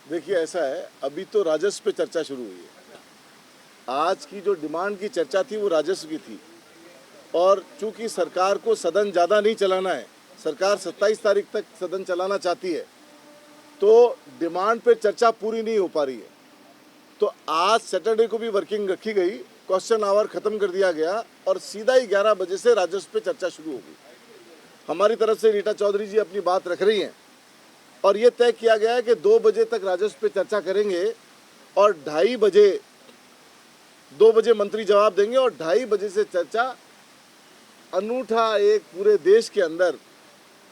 देखिए ऐसा है, अभी तो राजस्व पे चर्चा शुरू हुई है। आज की जो डिमांड की चर्चा थी वो राजस्व की थी, और चूंकि सरकार को सदन ज़्यादा नहीं चलाना है, सरकार 27 तारीख तक सदन चलाना चाहती है, तो डिमांड पे चर्चा पूरी नहीं हो पा रही है। तो आज सैटरडे को भी वर्किंग रखी गई, क्वेश्चन आवर ख़त्म कर दिया गया और सीधा ही 11 बजे से राजस्व पे चर्चा शुरू होगी। हमारी तरफ से रीटा चौधरी जी अपनी बात रख रही हैं और ये तय किया गया है कि 2 बजे तक राजस्व पे चर्चा करेंगे और 2 बजे मंत्री जवाब देंगे और 2:30 बजे से चर्चा अनूठा एक पूरे देश के अंदर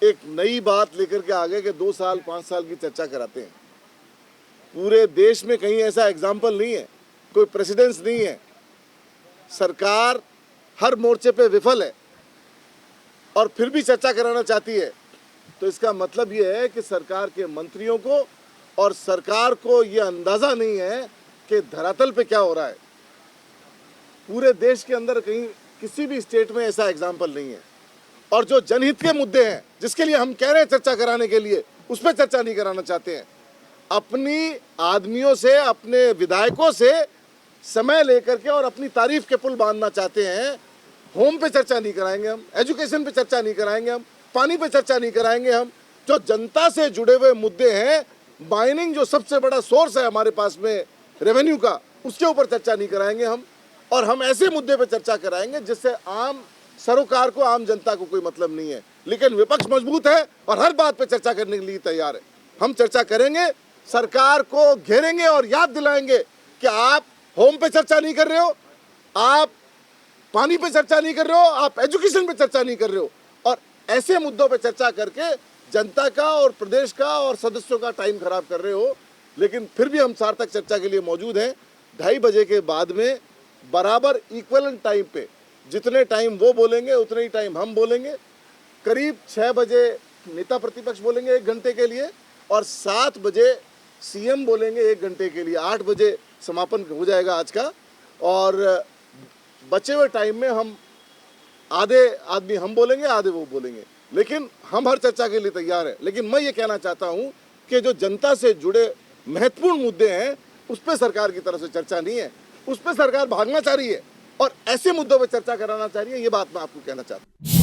एक नई बात लेकर के आ गए कि 2 साल 5 साल की चर्चा कराते हैं। पूरे देश में कहीं ऐसा एग्जाम्पल नहीं है, कोई प्रेसिडेंस नहीं है। सरकार हर मोर्चे पे विफल है और फिर भी चर्चा कराना चाहती है। तो इसका मतलब ये है कि सरकार के मंत्रियों को और सरकार को ये अंदाज़ा नहीं है कि धरातल पे क्या हो रहा है। पूरे देश के अंदर कहीं किसी भी स्टेट में ऐसा एग्जाम्पल नहीं है। और जो जनहित के मुद्दे हैं जिसके लिए हम कह रहे हैं चर्चा कराने के लिए, उस पर चर्चा नहीं कराना चाहते हैं। अपनी आदमियों से, अपने विधायकों से समय लेकर के और अपनी तारीफ के पुल बांधना चाहते हैं। होम पे चर्चा नहीं कराएंगे हम, एजुकेशन पे चर्चा नहीं कराएंगे हम, पानी पे चर्चा नहीं कराएंगे हम। जो जनता से जुड़े हुए मुद्दे हैं, माइनिंग जो सबसे बड़ा सोर्स है हमारे पास में रेवेन्यू का, उसके ऊपर चर्चा नहीं कराएंगे हम। और हम ऐसे मुद्दे पे चर्चा कराएंगे जिससे आम सरोकार को, आम जनता को कोई मतलब नहीं है। लेकिन विपक्ष मजबूत है और हर बात पे चर्चा करने के लिए तैयार है। हम चर्चा करेंगे, सरकार को घेरेंगे और याद दिलाएंगे कि आप होम पे चर्चा नहीं कर रहे हो, आप पानी पे चर्चा नहीं कर रहे हो, आप एजुकेशन पे चर्चा नहीं कर रहे हो। और ऐसे मुद्दों पे चर्चा करके जनता का और प्रदेश का और सदस्यों का टाइम खराब कर रहे हो। लेकिन फिर भी हम सार्थक चर्चा के लिए मौजूद हैं। 2:30 बजे के बाद में बराबर इक्वलेंट टाइम पे जितने टाइम वो बोलेंगे उतने ही टाइम हम बोलेंगे। करीब 6 बजे नेता प्रतिपक्ष बोलेंगे 1 घंटे के लिए और 7 बजे सीएम बोलेंगे 1 घंटे के लिए। 8 बजे समापन हो जाएगा आज का। और बचे हुए टाइम में हम आधे आदमी हम बोलेंगे, आधे वो बोलेंगे। लेकिन हम हर चर्चा के लिए तैयार हैं। लेकिन मैं ये कहना चाहता हूँ कि जो जनता से जुड़े महत्वपूर्ण मुद्दे हैं उस पर सरकार की तरफ से चर्चा नहीं है, उस पर सरकार भागना चाह रही है और ऐसे मुद्दों पर चर्चा कराना चाह रही है। ये बात मैं आपको कहना चाहता हूँ।